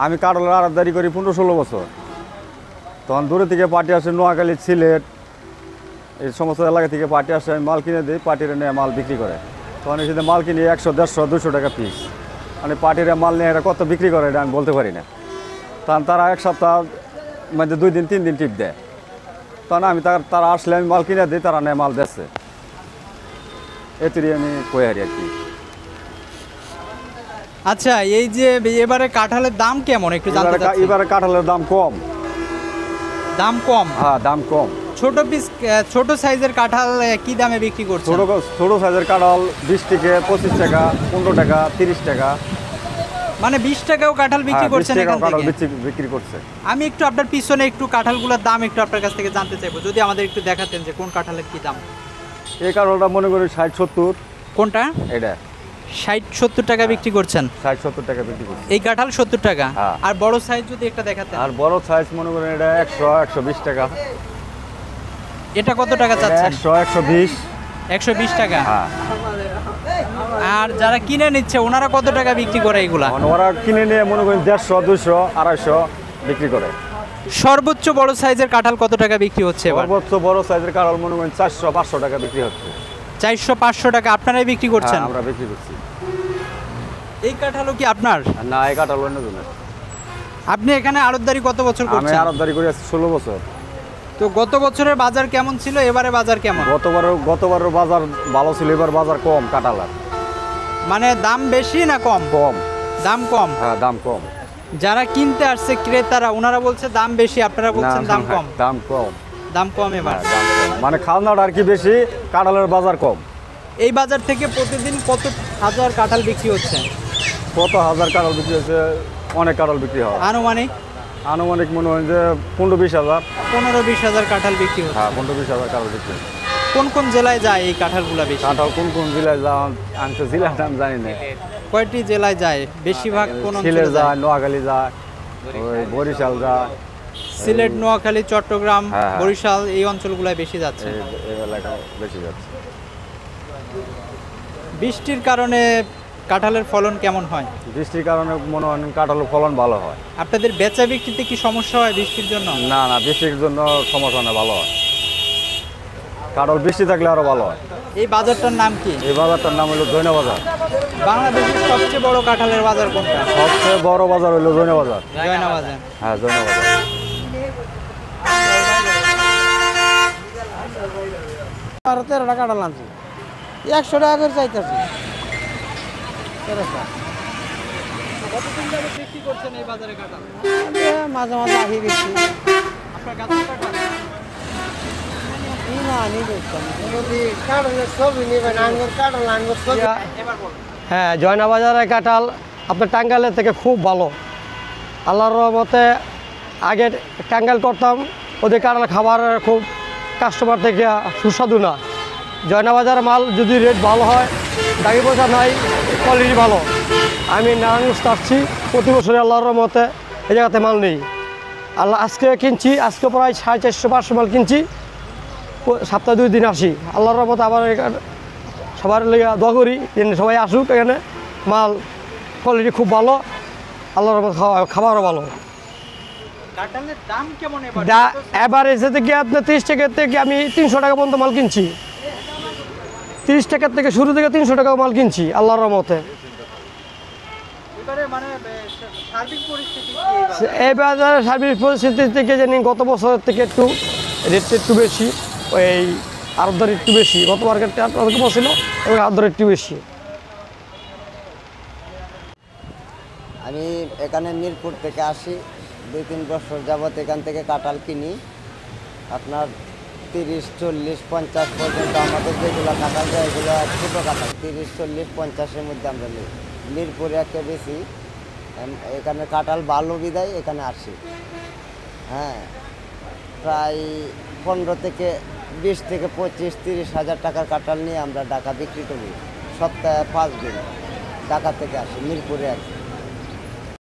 আমি কাঁঠালের আড়তদারি করি 15-16 বছর। তখন দূরে থেকে পার্টি আসে, নোয়াখালী, সিলেট এই সমস্ত এলাকা থেকে পার্টি আসে, আমি মাল কিনে দিই, পার্টিরা নিয়ে মাল বিক্রি করে। তখন এসে মাল কিনি 100, 150, 200 টাকা পিস। মানে পার্টিরা মাল নিয়ে এটা কত বিক্রি করে এটা আমি বলতে পারি না। তখন তারা এক সপ্তাহ মধ্যে 2 দিন 3 দিন টিপ দেয়। তখন আমি তারা আসলে আমি মাল কিনে দিই, তারা নিয়ে মাল দিচ্ছে। এতেই আমি কই হারি আর কি। আচ্ছা, এই যে এবারে কাঁঠালের দাম কেমন একটু জানতে চাচ্ছি। এবারে কাঁঠালের দাম কম। দাম কম? হ্যাঁ, দাম কম। ছোট সাইজের কাঁঠাল কি দামে বিক্রি করছে? ছোট সাইজের কাঁঠাল 20 থেকে 25 টাকা, 15 টাকা, 30 টাকা। মানে 20 টাকাও কাঁঠাল বিক্রি করছেন এখান থেকে? বিক্রি করছে। আমি একটু আপনার পিছনে একটু কাঁঠালগুলোর দাম একটু আপনার কাছ থেকে জানতে চাইবো, যদি আমাদের একটু দেখাতেন যে কোন কাঁঠালের কি দাম। এই কাঁঠালটা মনে করি 60-70। কোনটা? এটা 60-70 টাকা বিক্রি করছেন? 60-70 টাকা বিক্রি করছে এই কাঁঠাল 70 টাকা। আর বড় সাইজ যদি একটা দেখাতেন। আর বড় সাইজ মনে করেন এটা 100-120 টাকা। এটা কত টাকা চাচ্ছেন? 100-120। 120 টাকা। হ্যাঁ। আর যারা কিনে নিচ্ছে ওনারা কত টাকা বিক্রি করে এগুলা? ওরা কিনে নিয়ে মনে করেন 150, 200, 250 বিক্রি করে। সর্বোচ্চ বড় সাইজের কাঁঠাল কত টাকা বিক্রি হচ্ছে এবার? সর্বোচ্চ বড় সাইজের কাঁঠাল মনে করেন 400-500 টাকা বিক্রি হচ্ছে। 400-500 টাকা আপনারাই বিক্রি করছেন? আমরা বিক্রি করছি। এই কাঁঠালও কি আপনার? না, এই কাঁঠাল অন্য জনের। আপনি এখানে আড়তদারি কত বছর করছেন? আমি আড়তদারি করি 16 বছর। তো গত বছরের বাজার কেমন ছিল, এবারে বাজার কেমন? গতবারের বাজার ভালো ছিল, এবার বাজার কম কাঁঠালের। মানে দাম বেশি না কম? কম। দাম কম? হ্যাঁ, দাম কম। যারা কিনতে আসছে ক্রেতারা ওনারা বলছে দাম বেশি, আপনারা বলছেন দাম কম। দাম কম। দাম কম এবার? দাম কম। মানে খাওয়ানোটা আর কি বেশি, কাঁঠালের বাজার কম। এই বাজার থেকে প্রতিদিন কত হাজার কাঁঠাল বিক্রি হচ্ছে? কত হাজার কাঁঠাল বিক্রি হচ্ছে? অনেক কাঁঠাল বিক্রি হয়। আনুমানিক মনে হয় যে 15-20 হাজার। 15-20 হাজার কাঁঠাল বিক্রি হচ্ছে? হ্যাঁ, 15-20 হাজার কাঁঠাল বিক্রি হচ্ছে। কোন কোন জেলায় যায় এই কাঁঠালগুলো বেশি? কাঁঠাল কোন কোন জেলায় যায় আমি তো জেলার নাম জানি না। কয়টি জেলায় যায় বেশিরভাগ? কোন সিলেট যায়, নোয়াখালী যায়, ওই বরিশাল যায়। সিলেট, নোয়াখালী, চট্টগ্রাম, বরিশাল এই অঞ্চলগুলোয় বেশি যাচ্ছে। এই এলাকা বেশি যাচ্ছে। বৃষ্টির কারণে কাঁঠালের ফলন কেমন হয়? বৃষ্টির কারণে মনে হয় কাঁঠালের ফলন ভালো হয়। আপনাদের বেচা বিক্রিতে কি সমস্যা হয় বৃষ্টির জন্য? না, বৃষ্টির জন্য সমস্যা না, ভালো হয়। কাঁঠাল বৃষ্টি থাকলে আরো ভালো হয়। এই বাজারটার নাম কি? এই বাজারটার নাম হলো জৈনা বাজার। বাংলাদেশের সবচেয়ে বড় কাঁঠালের বাজার কোনটা? সবচেয়ে বড় বাজার হলো জৈনা বাজার। জয়না বাজার? হ্যাঁ, জৈনা বাজার। 13 টাকা কাঁঠাল আনছি, 100 টাকা করে চাইতেছি। কতদিন ধরে বিক্রি করছেন এই বাজারে কাঁঠাল? মাঝে মাঝে আসি বেশি। আপনার গাছের কাঁঠাল? হ্যাঁ, জয়না বাজারের কাঁঠাল আপনার টাঙ্গাইলের থেকে খুব ভালো। আল্লাহর রহমতে আগে টাঙ্গাইল করতাম, ওদের কাঁঠাল খাবার খুব কাস্টমার থেকে সুস্বাদু না। জয়না বাজারের মাল যদি রেট ভালো হয়, দাগি পয়সা নাই, কোয়ালিটি ভালো। আমি নারায়ণগঞ্জ আসছি প্রতি বছরে, আল্লাহর রহমতে এই জায়গাতে মাল নেই। আজকে কিনছি, আজকে প্রায় 450-500 মাল কিনছি। সপ্তাহে 2 দিন আসি, আল্লাহর রহমতে আবার সবার লেগে দোয়া করি সবাই আসুক এখানে। মাল কোয়ালিটি খুব ভালো, আল্লাহর রহমতে খাবারও ভালো। কাঁঠালের দাম কেমন এবার? এবার এসে থেকে আপনার 30 টাকা থেকে আমি 300 টাকা পর্যন্ত মাল কিনছি। 30 টাকার থেকে শুরু থেকে 300 টাকা মাল কিনছি আল্লাহর রহমতে। এই বাজারের সার্বিক পরিস্থিতি থেকে জানি গত বছরের থেকে একটু রেটটা একটু বেশি, ওই আড়তদারি একটু বেশি। গত মার্কেটে কম ছিল, এবং আড়তদারি একটু বেশি। আমি এখানে মিরপুর থেকে আসি, 2-3 বছর যাবত এখান থেকে কাঁঠাল কিনি। আপনার 30, 40, 50 পর্যন্ত আমাদের যেগুলো কাঁঠাল যায় এগুলো ছোটো কাঁঠাল 30, 40, 50-এর মধ্যে আমরা নিই। মিরপুরে একটা বেশি, এখানে কাঁঠাল ভালো বিদায় এখানে আসি। হ্যাঁ, প্রায় 15 থেকে 20 থেকে 25-30 হাজার টাকার কাঁঠাল নিয়ে আমরা ঢাকা বিক্রি করি। সপ্তাহে 5 দিন ঢাকা থেকে আসি, মিরপুরে আসি।